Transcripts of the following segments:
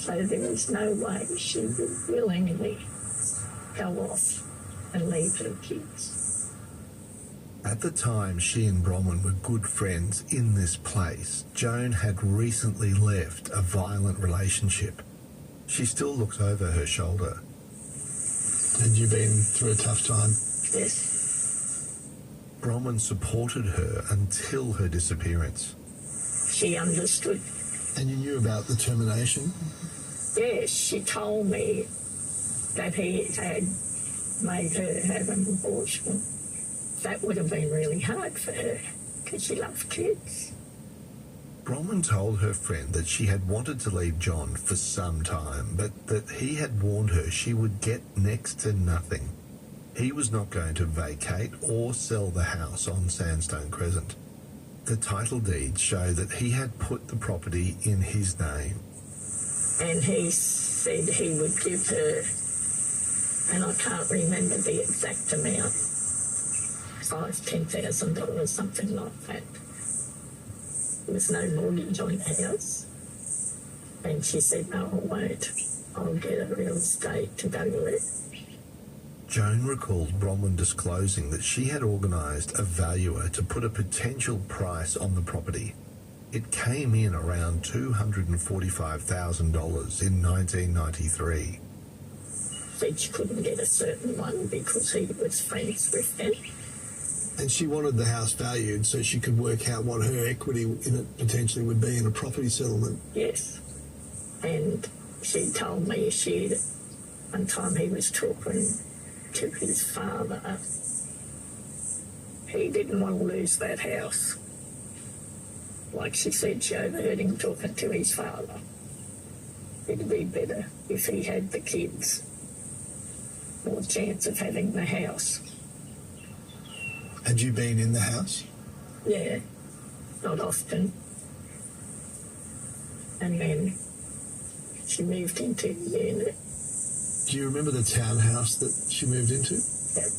So there was no way she would willingly go off and leave her kids. At the time she and Bronwyn were good friends in this place, Joan had recently left a violent relationship. She still looks over her shoulder. Had you been through a tough time? Yes. Bronwyn supported her until her disappearance. She understood. And you knew about the termination? Yes, she told me that he had made her have an abortion. That would have been really hard for her because she loved kids. Bronwyn told her friend that she had wanted to leave John for some time, but that he had warned her she would get next to nothing. He was not going to vacate or sell the house on Sandstone Crescent. The title deeds show that he had put the property in his name. And he said he would give her, and I can't remember the exact amount, $10,000, something like that. There was no mortgage on the house. And she said, no, I won't. I'll get a real estate to go with it. Joan recalls Bronwyn disclosing that she had organised a valuer to put a potential price on the property. It came in around $245,000 in 1993. Said she couldn't get a certain one because he was friends with them. And she wanted the house valued so she could work out what her equity in it potentially would be in a property settlement. Yes. And she told me one time he was talking to his father, he didn't want to lose that house. Like she said, she overheard him talking to his father. It'd be better if he had the kids, more chance of having the house. Had you been in the house? Yeah, not often. And then she moved into the unit. Do you remember the townhouse that she moved into? Yep.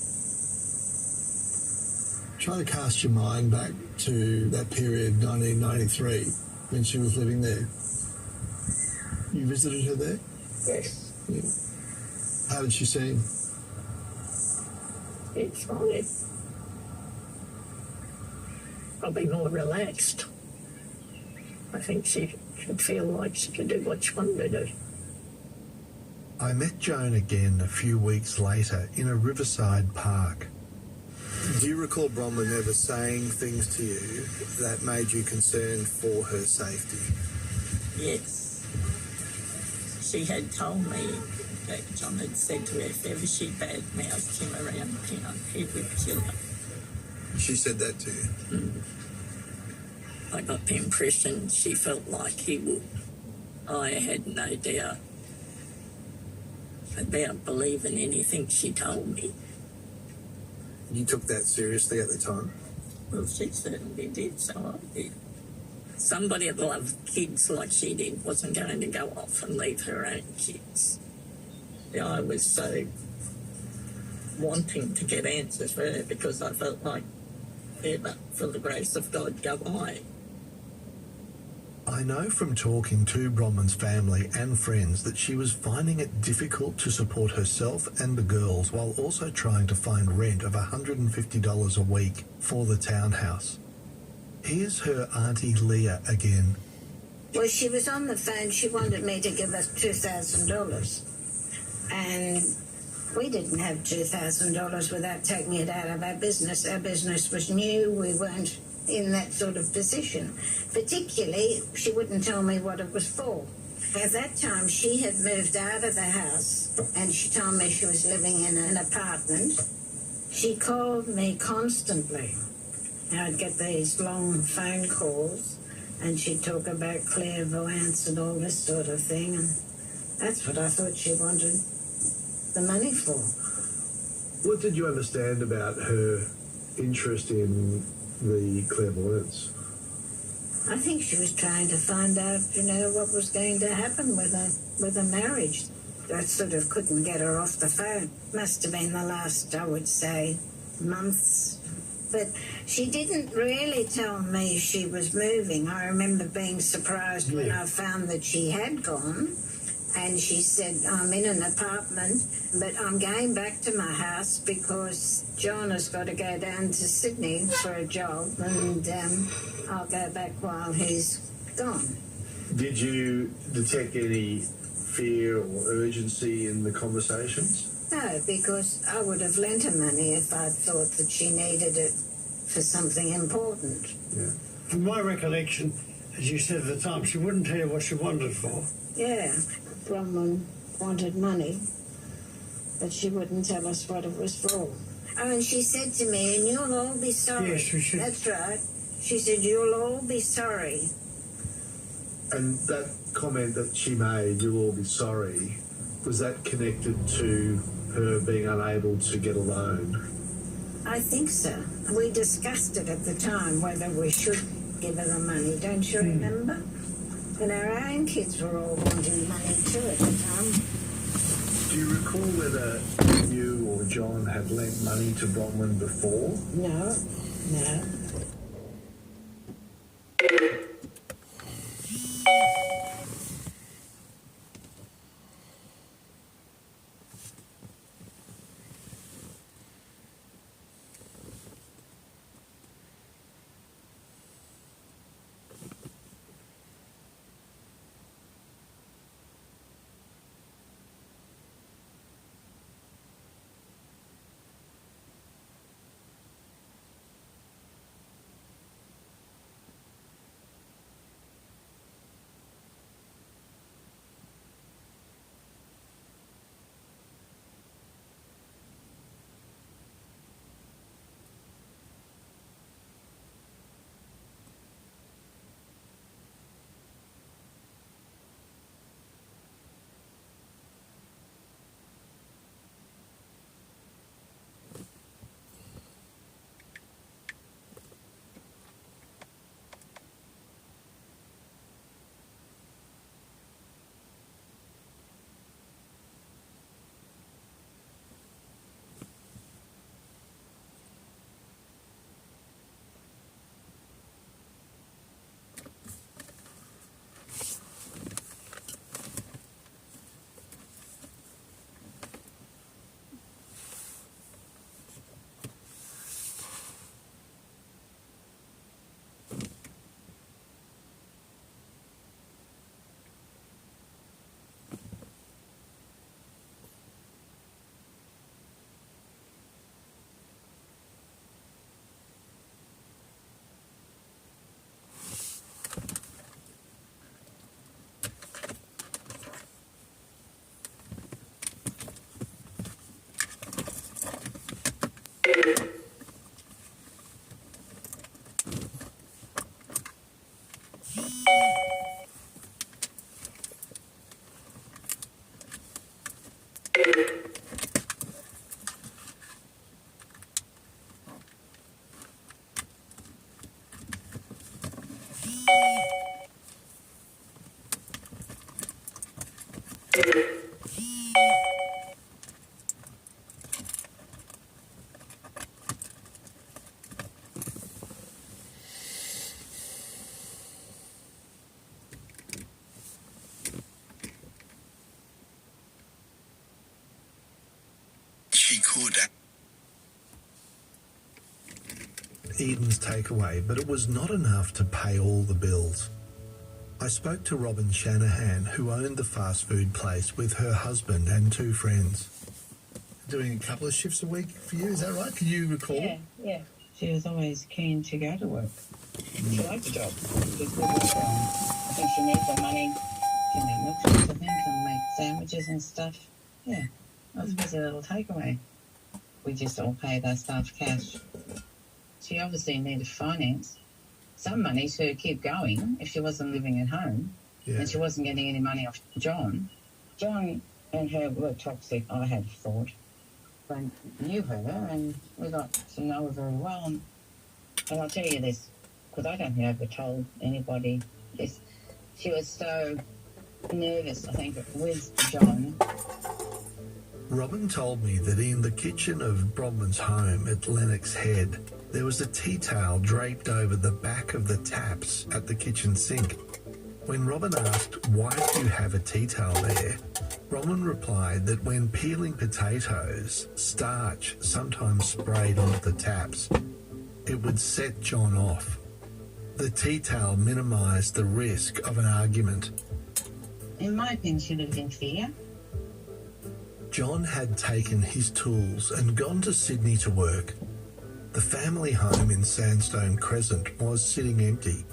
Try to cast your mind back to that period, 1993, when she was living there. You visited her there? Yes. Yeah. How did she seem? It's fine. Probably more relaxed. I think she should feel like she could do what she wanted to do. I met Joan again a few weeks later in a riverside park. Do you recall Bronwyn ever saying things to you that made you concerned for her safety? Yes. She had told me that John had said to her if ever she bad-mouthed him around town, he would kill her. She said that to you? Mm. I got the impression she felt like he would. I had no doubt about believing anything she told me. You took that seriously at the time? Well, she certainly did, so I did. Somebody that loved kids like she did wasn't going to go off and leave her own kids. Yeah, I was so wanting to get answers for her because I felt like, yeah, but for the grace of God, go I. I know from talking to Bronwyn's family and friends that she was finding it difficult to support herself and the girls while also trying to find rent of $150 a week for the townhouse. Here's her Auntie Leah again. Well, she was on the phone. She wanted me to give us $2,000. And we didn't have $2,000 without taking it out of our business. Our business was new. We weren't in that sort of position. Particularly, she wouldn't tell me what it was for. At that time, she had moved out of the house and she told me she was living in an apartment. She called me constantly. I'd get these long phone calls and she'd talk about clairvoyance and all this sort of thing, and that's what I thought she wanted the money for. What did you understand about her interest in the clairvoyance? I think she was trying to find out, what was going to happen with a marriage. I sort of couldn't get her off the phone. Must have been the last, I would say, months. But she didn't really tell me she was moving. I remember being surprised when I found that she had gone, And she said, I'm in an apartment, but I'm going back to my house because John has got to go down to Sydney for a job, and I'll go back while he's gone. Did you detect any fear or urgency in the conversations? No, because I would have lent her money if I thought that she needed it for something important. Yeah. From my recollection, as you said at the time, she wouldn't tell you what she wanted it for. Yeah, Bronwyn wanted money, but she wouldn't tell us what it was for. Oh, and she said to me, and you'll all be sorry. Yes, we should. That's right. She said, you'll all be sorry. And that comment that she made, you'll all be sorry, was that connected to her being unable to get a loan? I think so. We discussed it at the time, whether we should give her the money. Don't you remember? And our own kids were all wanting money too at the time. Do you recall whether you or John had lent money to Bronwyn before? No. She could. Eden's takeaway, but it was not enough to pay all the bills. I spoke to Robin Shanahan, who owned the fast food place, with her husband and two friends. Doing a couple of shifts a week for you, is that right? Can you recall? Yeah. She was always keen to go to work. She liked the job. She's good with I think she needs the money to make milkshakes, I think, and make sandwiches and stuff. Yeah, that was a busy little takeaway. We just all paid our staff cash. She obviously needed finance. Some money to keep going if she wasn't living at home. Yeah. And she wasn't getting any money off John. John and her were toxic, I had thought. I knew her and we got to know her very well. And I'll tell you this, because I don't think I ever told anybody this. She was so nervous, I think, with John. Robin told me that in the kitchen of Bronwyn's home at Lennox Head, there was a tea towel draped over the back of the taps at the kitchen sink. When Robin asked, why do you have a tea towel there? Bronwyn replied that when peeling potatoes, starch sometimes sprayed onto the taps. It would set John off. The tea towel minimised the risk of an argument. In my opinion, she lived in fear. John had taken his tools and gone to Sydney to work. The family home in Sandstone Crescent was sitting empty,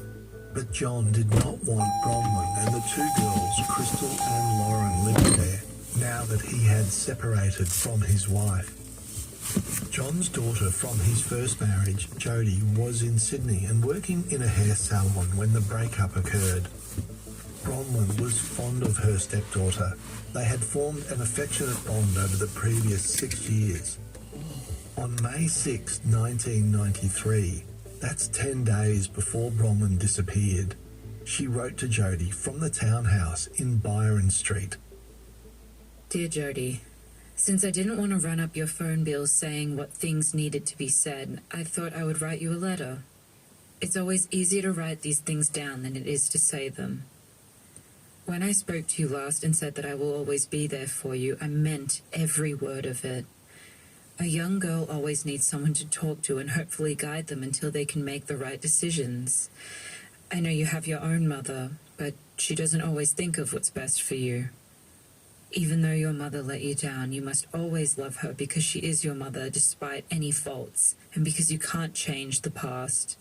but John did not want Bronwyn and the two girls, Crystal and Lauren, living there, now that he had separated from his wife. John's daughter from his first marriage, Jodie, was in Sydney and working in a hair salon when the breakup occurred. Bronwyn was fond of her stepdaughter. They had formed an affectionate bond over the previous 6 years. On May 6, 1993, that's 10 days before Bronwyn disappeared, she wrote to Jodie from the townhouse in Byron Street. Dear Jodie, since I didn't want to run up your phone bill saying what things needed to be said, I thought I would write you a letter. It's always easier to write these things down than it is to say them. When I spoke to you last and said that I will always be there for you, I meant every word of it. A young girl always needs someone to talk to and hopefully guide them until they can make the right decisions. I know you have your own mother, but she doesn't always think of what's best for you. Even though your mother let you down, you must always love her because she is your mother despite any faults and because you can't change the past.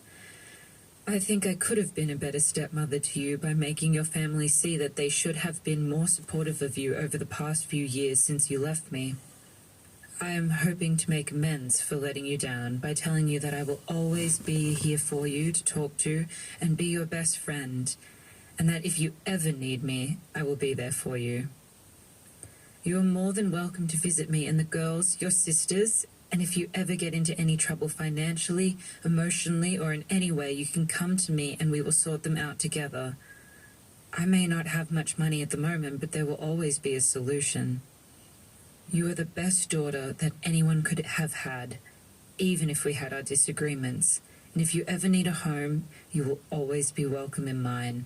I think I could have been a better stepmother to you by making your family see that they should have been more supportive of you over the past few years since you left me. I am hoping to make amends for letting you down by telling you that I will always be here for you to talk to and be your best friend, and that if you ever need me, I will be there for you. You are more than welcome to visit me and the girls, your sisters, and if you ever get into any trouble financially, emotionally, or in any way, you can come to me and we will sort them out together. I may not have much money at the moment, but there will always be a solution. You are the best daughter that anyone could have had, even if we had our disagreements. And if you ever need a home, you will always be welcome in mine.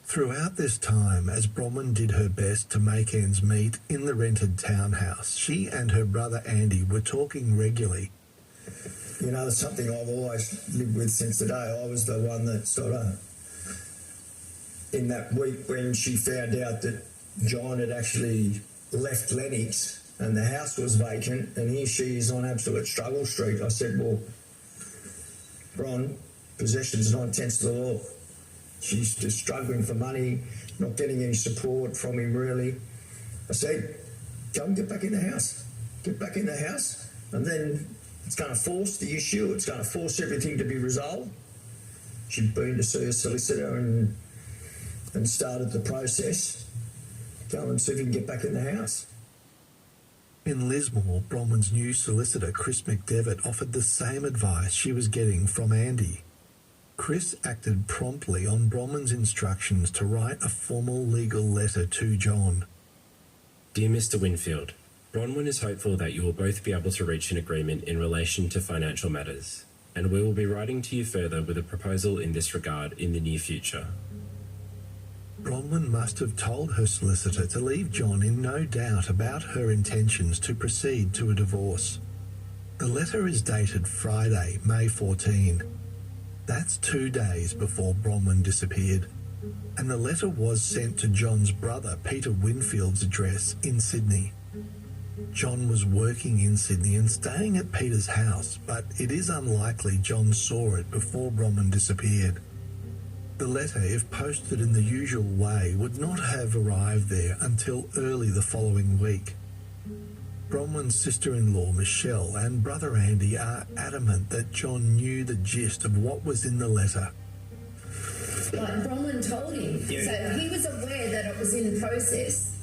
Throughout this time, as Bronwyn did her best to make ends meet in the rented townhouse, she and her brother Andy were talking regularly. You know, it's something I've always lived with since the day. I was the one that sort of, in that week when she found out that John had actually left Lennox and the house was vacant and here she is on absolute struggle street, I said, well, Bron, possession's 9/10 of the law. She's just struggling for money, not getting any support from him really. I said, go and get back in the house. Get back in the house and then it's going to force the issue. It's going to force everything to be resolved. She'd been to see a solicitor and started the process. Go and see if you can get back in the house. In Lismore, Bronwyn's new solicitor, Chris McDevitt, offered the same advice she was getting from Andy. Chris acted promptly on Bronwyn's instructions to write a formal legal letter to John. Dear Mr. Winfield, Bronwyn is hopeful that you will both be able to reach an agreement in relation to financial matters, and we will be writing to you further with a proposal in this regard in the near future. Bronwyn must have told her solicitor to leave John in no doubt about her intentions to proceed to a divorce. The letter is dated Friday, May 14. That's 2 days before Bronwyn disappeared, and the letter was sent to John's brother, Peter Winfield's address in Sydney. John was working in Sydney and staying at Peter's house, but it is unlikely John saw it before Bronwyn disappeared. The letter, if posted in the usual way, would not have arrived there until early the following week. Bronwyn's sister-in-law, Michelle, and brother Andy are adamant that John knew the gist of what was in the letter. Like Bronwyn told him, so he was aware that it was in process.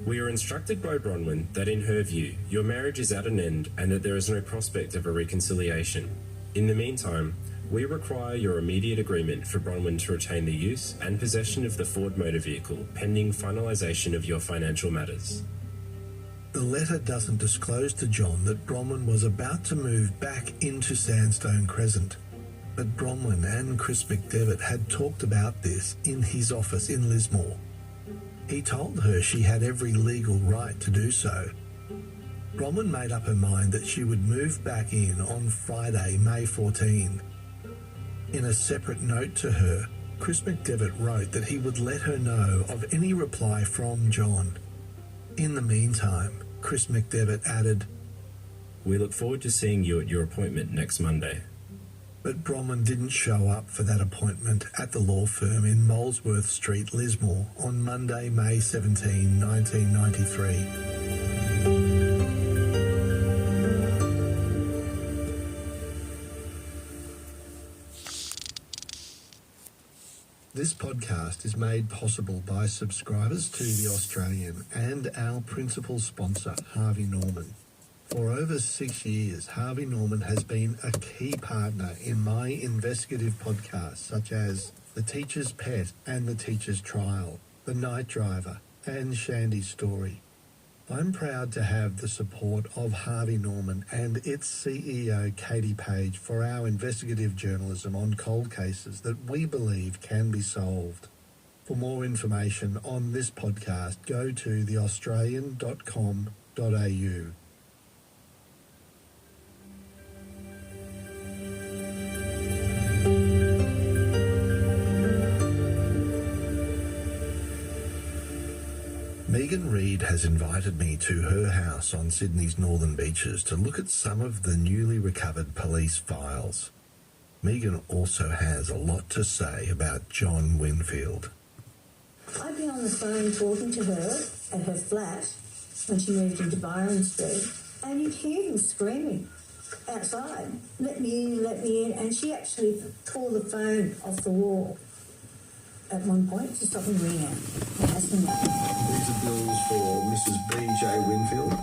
We are instructed by Bronwyn that in her view, your marriage is at an end and that there is no prospect of a reconciliation. In the meantime, we require your immediate agreement for Bronwyn to retain the use and possession of the Ford motor vehicle pending finalisation of your financial matters. The letter doesn't disclose to John that Bronwyn was about to move back into Sandstone Crescent. But Bronwyn and Chris McDevitt had talked about this in his office in Lismore. He told her she had every legal right to do so. Bronwyn made up her mind that she would move back in on Friday, May 14. In a separate note to her, Chris McDevitt wrote that he would let her know of any reply from John. In the meantime, Chris McDevitt added, "We look forward to seeing you at your appointment next Monday." But Bronwyn didn't show up for that appointment at the law firm in Molesworth Street, Lismore, on Monday, May 17, 1993. This podcast is made possible by subscribers to The Australian and our principal sponsor, Harvey Norman. For over 6 years, Harvey Norman has been a key partner in my investigative podcasts such as The Teacher's Pet and The Teacher's Trial, The Night Driver and Shandy's Story. I'm proud to have the support of Harvey Norman and its CEO, Katie Page, for our investigative journalism on cold cases that we believe can be solved. For more information on this podcast, go to theaustralian.com.au. Megan Reid has invited me to her house on Sydney's northern beaches to look at some of the newly recovered police files. Megan also has a lot to say about John Winfield. I'd be on the phone talking to her at her flat when she moved into Byron Street, and you'd hear him screaming outside, let me in, and she actually tore the phone off the wall at one point to stop him ringing out. These are bills for Mrs. B.J. Winfield,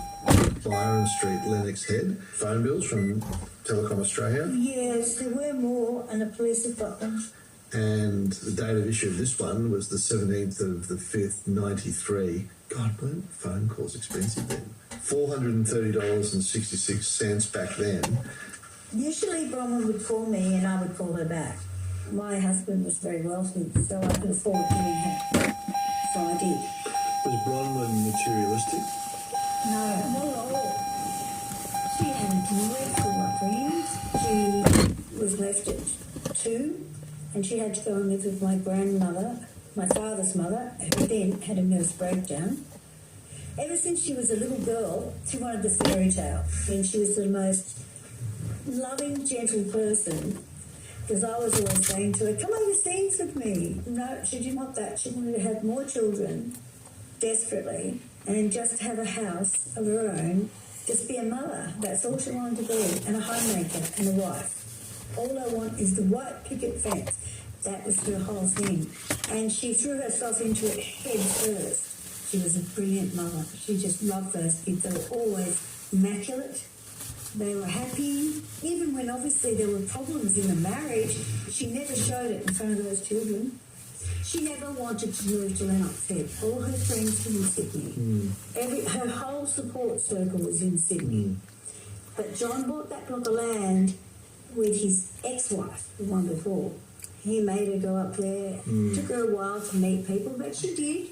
Byron Street, Lennox Head. Phone bills from Telecom Australia. Yes, there were more, and the police have got them. And the date of issue of this one was the 17th of the 5th, 93. God, weren't phone calls expensive then? $430.66 back then. Usually Bronwyn would call me and I would call her back. My husband was very wealthy, so I could afford doing her. So I did. Was Bronwyn materialistic? No, not at all. She had dreadful upbringing. She was left at 2, and she had to go and live with my grandmother, my father's mother, who then had a nervous breakdown. Ever since she was a little girl, she wanted the fairy tale, and she was the most loving, gentle person. Because I was always saying to her, come overseas with me. No, she didn't want that. She wanted to have more children, desperately, and just have a house of her own, just be a mother. That's all she wanted to be, and a homemaker and a wife. All I want is the white picket fence. That was her whole thing. And she threw herself into it head first. She was a brilliant mother. She just loved those kids. They were always immaculate. They were happy. Even when obviously there were problems in the marriage, she never showed it in front of those children. She never wanted to move to Lennox Head. All her friends were in Sydney. Her whole support circle was in Sydney. But John bought that block of land with his ex-wife, the one before. He made her go up there. Took her a while to meet people, but she did.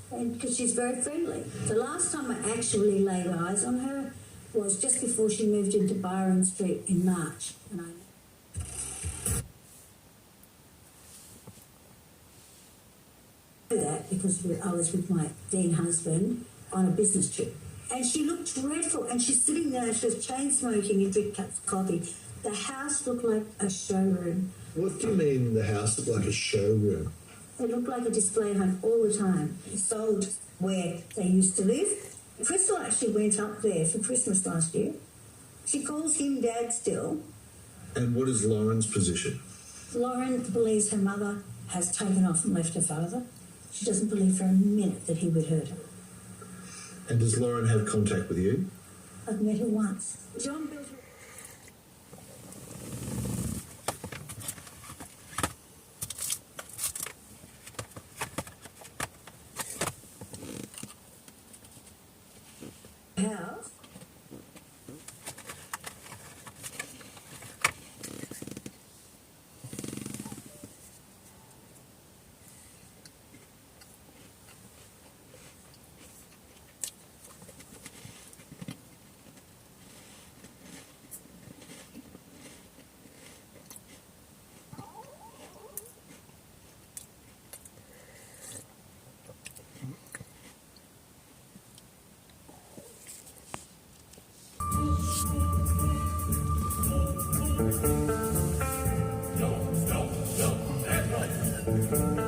And because she's very friendly. The last time I actually laid eyes on her was just before she moved into Byron Street in March. And I know that because I was with my then husband on a business trip. And she looked dreadful. And she's sitting there, she was chain smoking and drinking cups of coffee. The house looked like a showroom. What do you mean the house looked like a showroom? It looked like a display home all the time. It sold where they used to live. Crystal actually went up there for Christmas last year. She calls him Dad still. And what is Lauren's position? Lauren believes her mother has taken off and left her father. She doesn't believe for a minute that he would hurt her. And does Lauren have contact with you? I've met her once. John built her... house. Bronwyn.